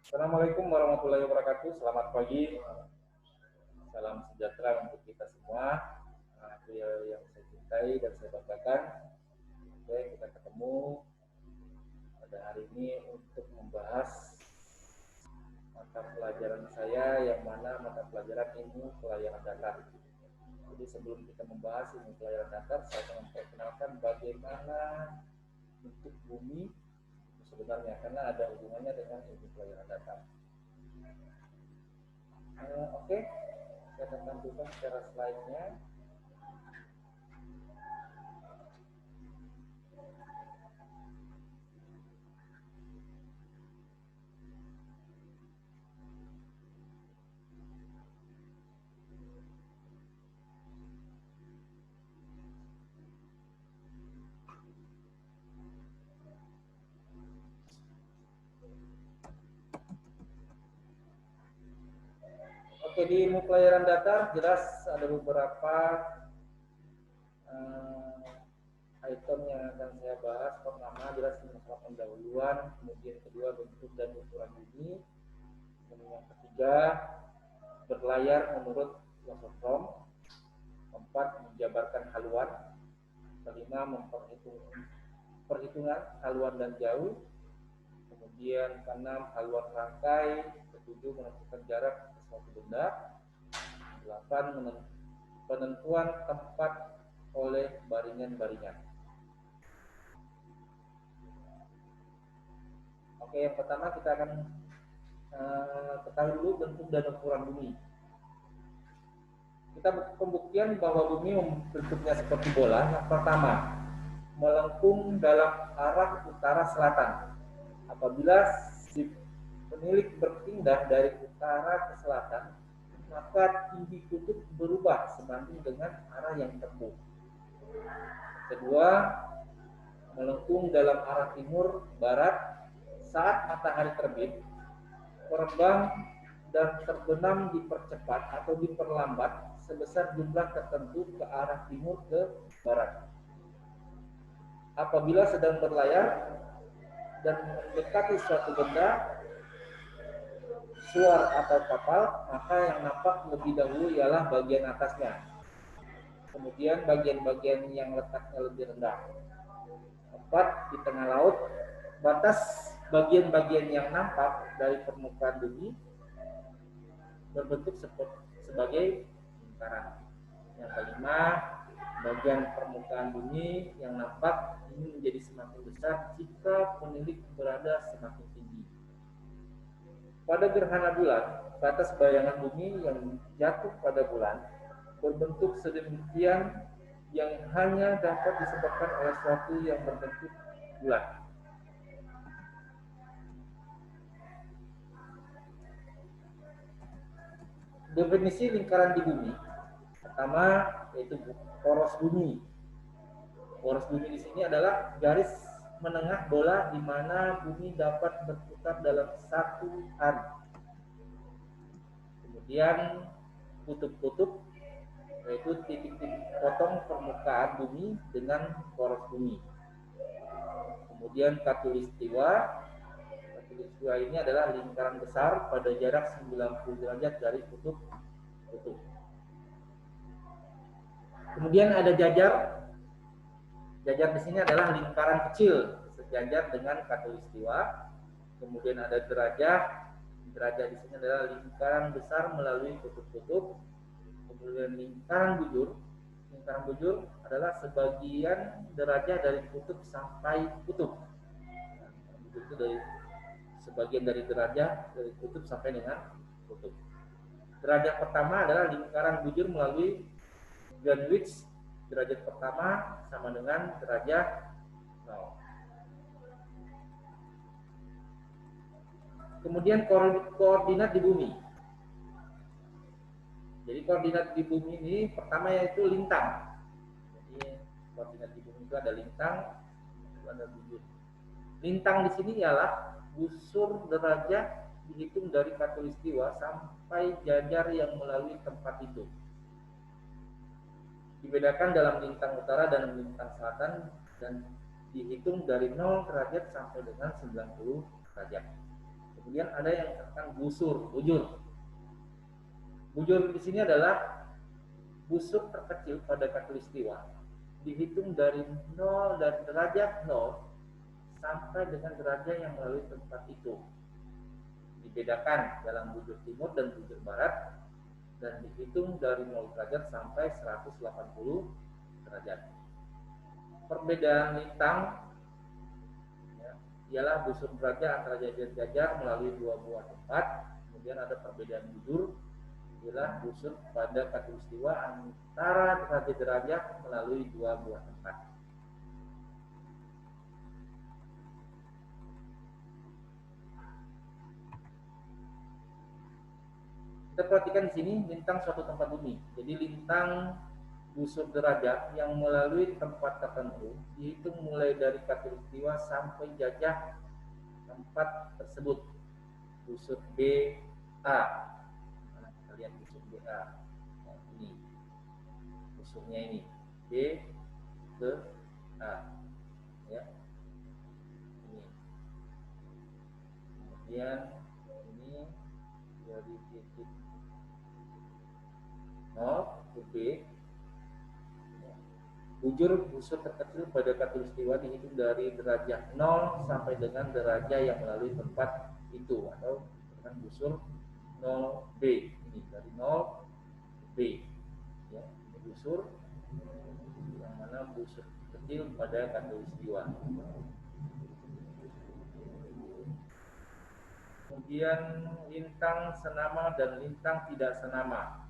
Assalamualaikum warahmatullahi wabarakatuh. Selamat pagi, salam sejahtera untuk kita semua. Yang saya cintai dan saya banggakan. Oke, kita ketemu pada hari ini untuk membahas mata pelajaran saya, yang mana mata pelajaran ilmu pelayaran datar. Jadi sebelum kita membahas ilmu pelayaran datar, saya akan memperkenalkan bagaimana bentuk bumi sebenarnya, karena ada hubungannya dengan ilmu pelayaran datar. Oke, saya akan tampilkan secara slide-nya. Oke, di ilmu pelayaran datar jelas ada beberapa item yang akan saya bahas. Pertama jelas masalah pendahuluan, kemudian kedua bentuk dan ukuran bumi, kemudian yang ketiga berlayar menurut Wasserstrom, keempat menjabarkan haluan, kelima perhitungan haluan dan jauh, kemudian keenam haluan rangkai, ketujuh menentukan jarak ke suatu benda, delapan penentuan tempat oleh baringan-baringan. Oke, yang pertama kita akan ketahui dulu bentuk dan ukuran bumi. Kita pembuktian bahwa bumi bentuknya seperti bola. Yang pertama, melengkung dalam arah utara selatan. Apabila si penilik berpindah dari utara ke selatan, maka tinggi kutub berubah sebanding dengan arah yang ditempuh. Kedua, melengkung dalam arah timur barat saat matahari terbit, terbang dan terbenam dipercepat atau diperlambat sebesar jumlah tertentu ke arah timur ke barat. Apabila sedang berlayar dan mendekati suatu benda, suar atau kapal, maka yang nampak lebih dahulu ialah bagian atasnya, kemudian bagian-bagian yang letaknya lebih rendah. Keempat, di tengah laut, batas bagian-bagian yang nampak dari permukaan bumi berbentuk sebagai lingkaran. Yang kelima, bagian permukaan bumi yang nampak ini menjadi semakin besar jika penilik berada semakin tinggi. Pada gerhana bulan, batas bayangan bumi yang jatuh pada bulan berbentuk sedemikian yang hanya dapat disebabkan oleh sesuatu yang berbentuk bulan. Definisi lingkaran di bumi pertama yaitu poros bumi. Poros bumi di sini adalah garis menengah bola di mana bumi dapat berputar dalam satu hari. Kemudian kutub-kutub yaitu titik-titik potong permukaan bumi dengan poros bumi. Kemudian khatulistiwa. Khatulistiwa ini adalah lingkaran besar pada jarak 90 derajat dari kutub-kutub. Kemudian ada jajar. Jajar di sini adalah lingkaran kecil sejajar dengan khatulistiwa. Kemudian ada derajah. Derajah di sini adalah lingkaran besar melalui kutub-kutub. Kemudian lingkaran bujur. Lingkaran bujur adalah sebagian derajah dari kutub sampai kutub. Bujur itu dari sebagian dari derajah dari kutub sampai dengan kutub. Derajat pertama adalah lingkaran bujur melalui Greenwich. Derajat pertama sama dengan derajat 0. Kemudian koordinat di bumi. Jadi koordinat di bumi ini pertama yaitu lintang. Jadi koordinat di bumi itu ada lintang, itu ada bujur. Lintang di sini ialah busur derajat dihitung dari khatulistiwa sampai jajar yang melalui tempat itu. Dibedakan dalam lintang utara dan lintang selatan dan dihitung dari 0 derajat sampai dengan 90 derajat. Kemudian ada yang dikatakan bujur. Bujur di sini adalah busur terkecil pada khatulistiwa dihitung dari derajat 0 sampai dengan derajat yang melalui tempat itu. Dibedakan dalam bujur timur dan bujur barat dan dihitung dari 0 derajat sampai 180 derajat. Perbedaan lintang ialah busur derajat antara jajar melalui dua buah tempat. Kemudian ada perbedaan bujur ialah busur pada khatulistiwa antara derajat melalui dua buah tempat. Kita perhatikan di sini lintang suatu tempat bumi. Jadi lintang busur derajat yang melalui tempat tertentu dihitung mulai dari khatulistiwa sampai jajah tempat tersebut. Busur BA. Nah, kita lihat busur BA. Nah, ini busurnya ini B ke A, ya. Ini. Kemudian ini dari titik 0 ke B. Bujur busur terkecil pada khatulistiwa dihitung dari derajat 0 sampai dengan derajat yang melalui tempat itu, atau dengan busur 0B. Ini dari 0 ke B, ya. Ini busur yang mana busur kecil pada khatulistiwa. Kemudian lintang senama dan lintang tidak senama.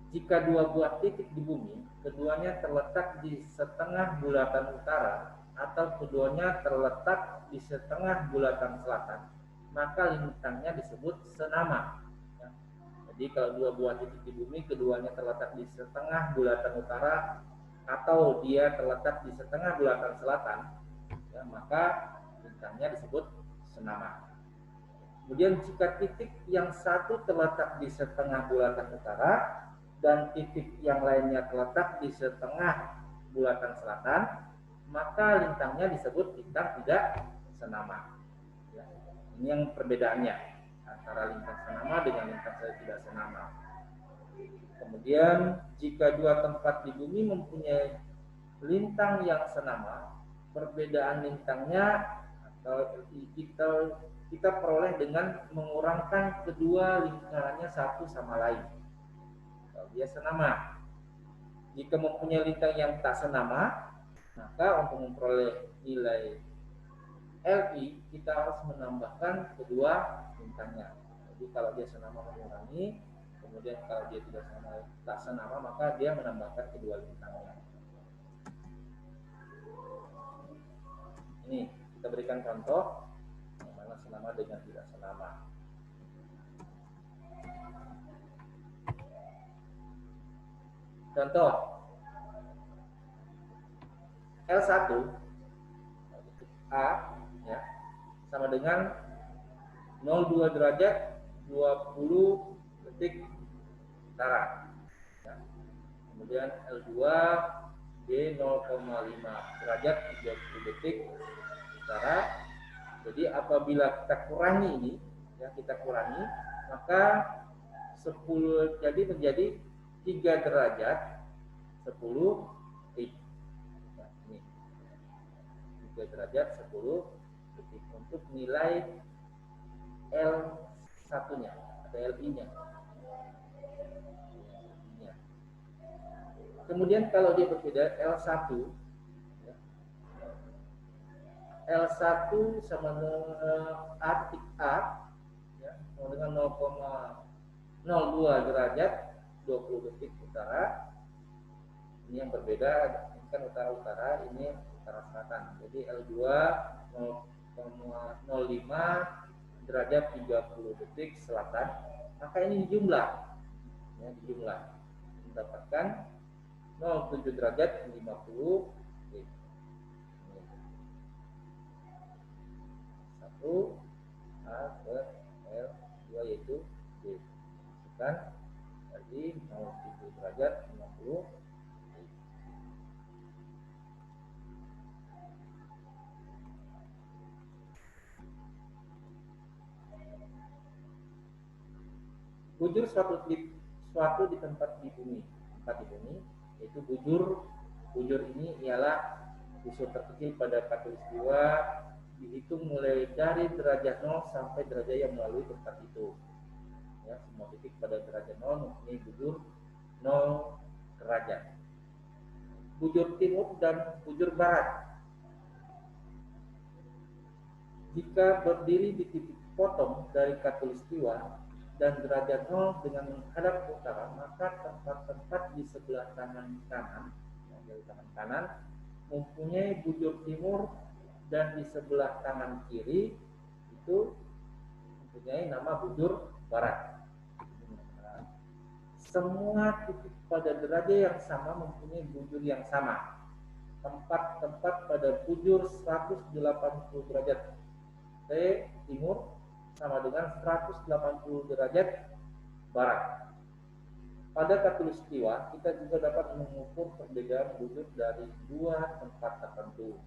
Jika dua buah titik di bumi, keduanya terletak di setengah bulatan utara atau keduanya terletak di setengah bulatan selatan, maka lintangnya disebut senama. Ya. Jadi kalau dua buah titik di bumi, keduanya terletak di setengah bulatan utara atau dia terletak di setengah bulatan selatan, ya, maka lintangnya disebut senama. Kemudian jika titik yang satu terletak di setengah bulatan utara dan titik yang lainnya terletak di setengah bulatan selatan, maka lintangnya disebut lintang tidak senama. Ya, ini yang perbedaannya antara lintang senama dengan lintang tidak senama. Kemudian jika dua tempat di bumi mempunyai lintang yang senama, perbedaan lintangnya atau kita peroleh dengan mengurangkan kedua lingkarannya satu sama lain. Dia senama. Jika mempunyai lintang yang tak senama, maka untuk memperoleh nilai Li kita harus menambahkan kedua lintangnya. Jadi kalau dia senama mengurangi, kemudian kalau dia tidak senama, tak senama, maka dia menambahkan kedua lintangnya. Ini kita berikan contoh yang mana senama dengan tidak senama. Contoh L1 A, ya, sama dengan 02 derajat 20 detik utara, ya. Kemudian L2 B 0,5 derajat 30 detik utara. Jadi apabila kita kurangi ini, ya, kita kurangi, maka 10 jadi menjadi 3 derajat 10 detik. Nah, ini 3 derajat 10 detik untuk nilai L1-nya, ada LI-nya. Kemudian kalau dia berbeda L1, ya, L1 sama A titik A, ya, sama dengan 0,02 derajat 20 detik utara. Ini yang berbeda, ini kan utara-utara, ini utara selatan. Jadi L2 0,05 derajat 30 detik selatan. Maka ini dijumlah, ya, dijumlah mendapatkan 07 derajat 50 detik. 1 A ke L2 yaitu D. Masukkan tadi 07 derajat 50. Bujur suatu di tempat di bumi, yaitu bujur ini ialah busur terkecil pada khatulistiwa, dihitung mulai dari derajat 0 sampai derajat yang melalui tempat itu. Ya, semua titik pada derajat 0 mempunyai bujur 0 derajat. Bujur timur dan bujur barat. Jika berdiri di titik potong dari khatulistiwa dan derajat 0 dengan menghadap utara, maka tempat-tempat di sebelah tangan kanan, dari tangan kanan, mempunyai bujur timur, dan di sebelah tangan kiri itu mempunyai nama bujur barat. Semua titik pada derajat yang sama mempunyai bujur yang sama. Tempat-tempat pada bujur 180 derajat T timur sama dengan 180 derajat barat. Pada khatulistiwa, kita juga dapat mengukur perbedaan bujur dari dua tempat tertentu.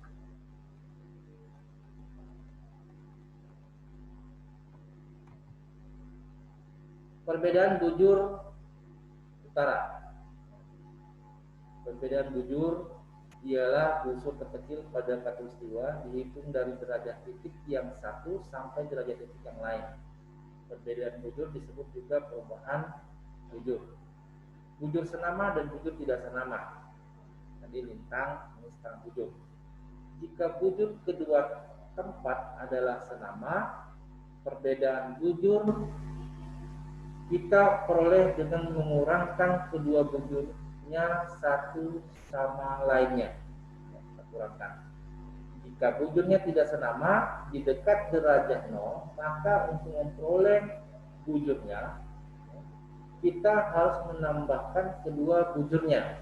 Perbedaan bujur utara. Perbedaan bujur ialah busur terkecil pada khatulistiwa dihitung dari derajat titik yang satu sampai derajat titik yang lain. Perbedaan bujur disebut juga perubahan bujur. Bujur senama dan bujur tidak senama. Tadi lintang, ini sekarang bujur. Jika bujur kedua tempat adalah senama, perbedaan bujur kita peroleh dengan mengurangkan kedua bujurnya satu sama lainnya. Kita kurangkan. Jika bujurnya tidak senama di dekat derajat 0, maka untuk memperoleh bujurnya kita harus menambahkan kedua bujurnya.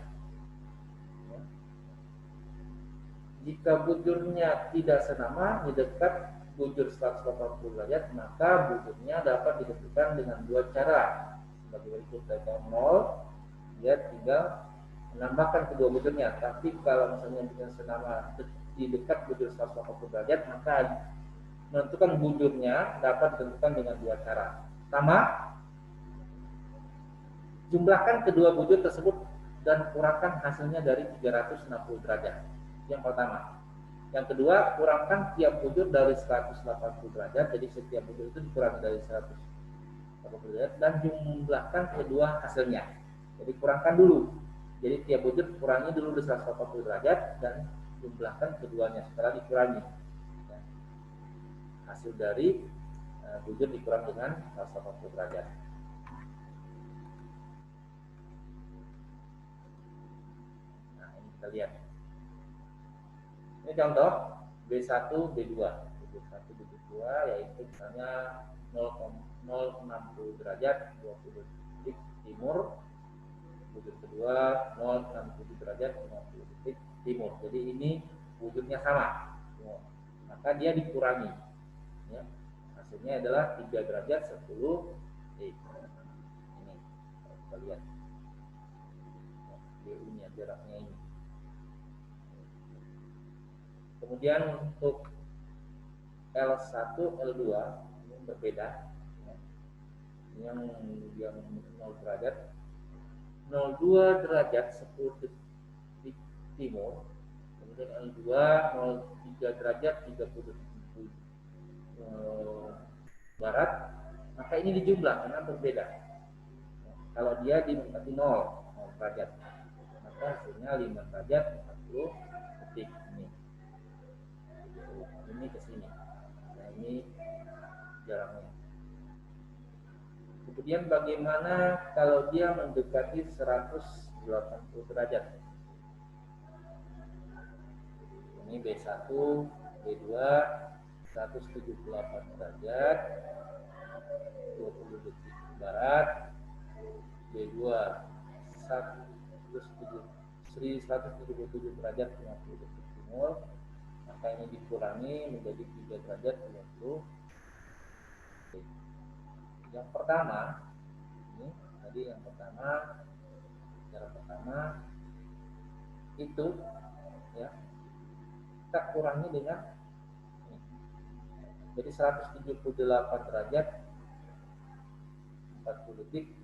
Jika bujurnya tidak senama di dekat bujur 180 derajat, maka bujurnya dapat ditentukan dengan dua cara. Sebagai berikut, dari 0, dia tinggal menambahkan kedua bujurnya. Tapi kalau misalnya bujurnya senama di dekat bujur 180 derajat, maka menentukan bujurnya dapat ditentukan dengan dua cara. Pertama, jumlahkan kedua bujur tersebut dan kurangkan hasilnya dari 360 derajat. Yang pertama. Yang kedua, kurangkan tiap bujur dari 180 derajat. Jadi setiap bujur itu dikurangi dari 180 derajat dan jumlahkan kedua hasilnya. Jadi kurangkan dulu. Jadi tiap bujur kurangi dulu dari 180 derajat dan jumlahkan keduanya setelah dikurangi. Hasil dari bujur dikurang dengan 180 derajat. Nah, ini kita lihat. Ini contoh B1, B2. B1, B2 yaitu misalnya 0,60 derajat 20 detik timur. Bujur kedua 0,67 derajat 50 detik timur. Jadi ini wujudnya sama. Maka dia dikurangi. Ya. Hasilnya adalah 3 derajat 10 detik. Ini kita lihat. DU-nya jaraknya ini. Kemudian untuk L1, L2 ini berbeda. Yang 0 derajat 02 derajat 10 detik timur. Kemudian L2 03 derajat 30 detik barat. Maka ini dijumlah karena berbeda. Kalau dia di 0 derajat, maka hasilnya 5 derajat 40 detik ini. Ini ke sini. Nah, ini jaraknya. Kemudian bagaimana kalau dia mendekati 180 derajat? Ini B1, B2 178 derajat 20 detik barat, B2 177 derajat 50 detik timur. Maka ini dikurangi menjadi 3 derajat 20. Yang pertama, ini tadi yang pertama, cara pertama itu ya kita kurangi dengan ini. Jadi 178 derajat 40 detik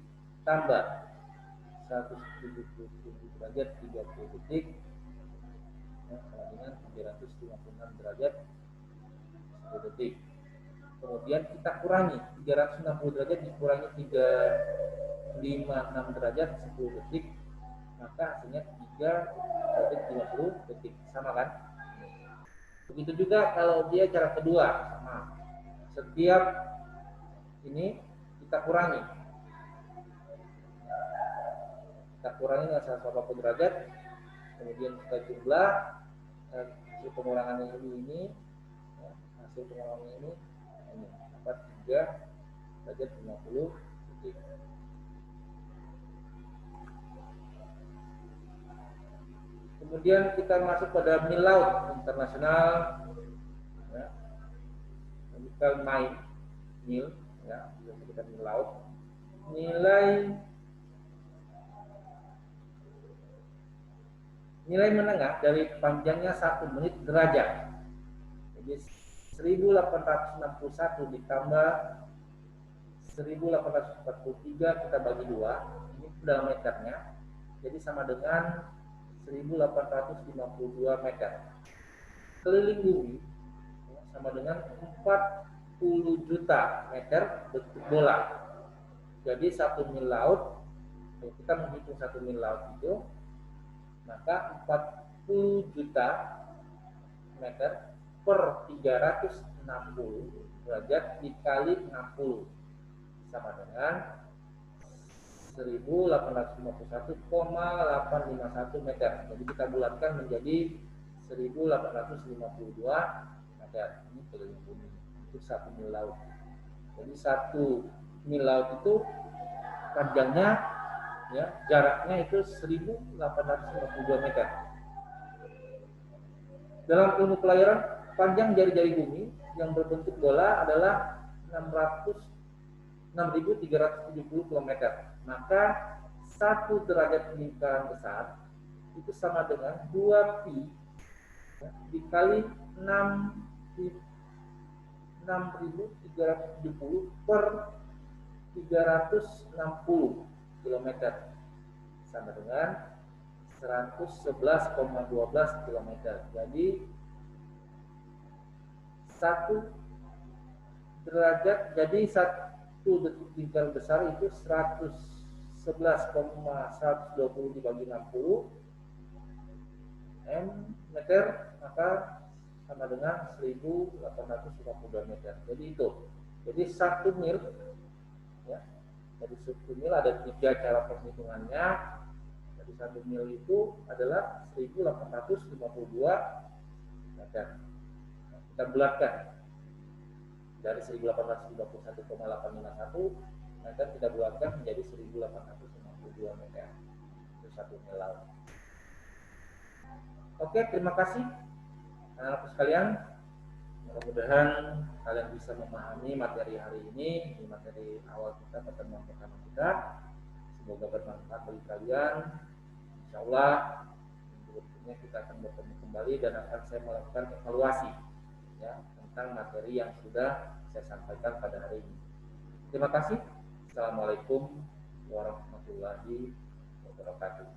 tambah 177 derajat 30 detik sama dengan 356 derajat 10 detik. Kemudian kita kurangi 360 derajat dikurangi 356 derajat 10 detik, maka hasilnya 3 derajat 50 detik. Sama kan? Begitu juga kalau dia cara kedua, sama. Setiap ini kita kurangi dengan 180 derajat, kemudian kita jumlah hasil pengurangannya ini ya, hasil pengurangannya ini dapat 3 derajat 50 detik. Kemudian kita masuk pada mil laut internasional ya. Kita main mil ya, kita mil laut. Nilai menengah dari panjangnya 1 menit derajat. Jadi 1861 ditambah 1843 kita bagi 2, ini dalam meternya. Jadi sama dengan 1852 meter. Keliling bumi sama dengan 40 juta meter bentuk bola. Jadi 1 mil laut, kalau kita menghitung 1 mil laut itu, maka 40 juta meter per 360 derajat dikali 60 sama dengan 1851,851 meter. Jadi kita bulatkan menjadi 1852 meter. Ini keliling bumi untuk 1 mil laut. Jadi 1 mil laut itu panjangnya ya, jaraknya itu 1852 meter. Dalam ilmu pelayaran, panjang jari-jari bumi yang berbentuk bola adalah 6.370 km. Maka 1 derajat lingkaran besar itu sama dengan 2 pi ya, dikali 6.370 per 360 km sama dengan 111,12 km. Jadi 1 derajat, jadi 1 lingkaran besar itu 111,120 dibagi 60 meter, maka sama dengan 1852 meter. Jadi itu. Jadi 1 mil ya. Dari 1 mil ada 3 cara perhitungannya. Dari 1 mil itu adalah 1852 meter. Nah, kita bulatkan dari 1851,851 meter kita bulatkan menjadi 1852 meter. Itu 1 mil laut. Oke, terima kasih anak-anak sekalian. Mudah-mudahan kalian bisa memahami materi hari ini materi awal kita, pertemuan pertama kita. Semoga bermanfaat bagi kalian. Insya Allah berikutnya kita akan bertemu kembali dan akan saya melakukan evaluasi ya, tentang materi yang sudah saya sampaikan pada hari ini. Terima kasih. Assalamualaikum warahmatullahi wabarakatuh.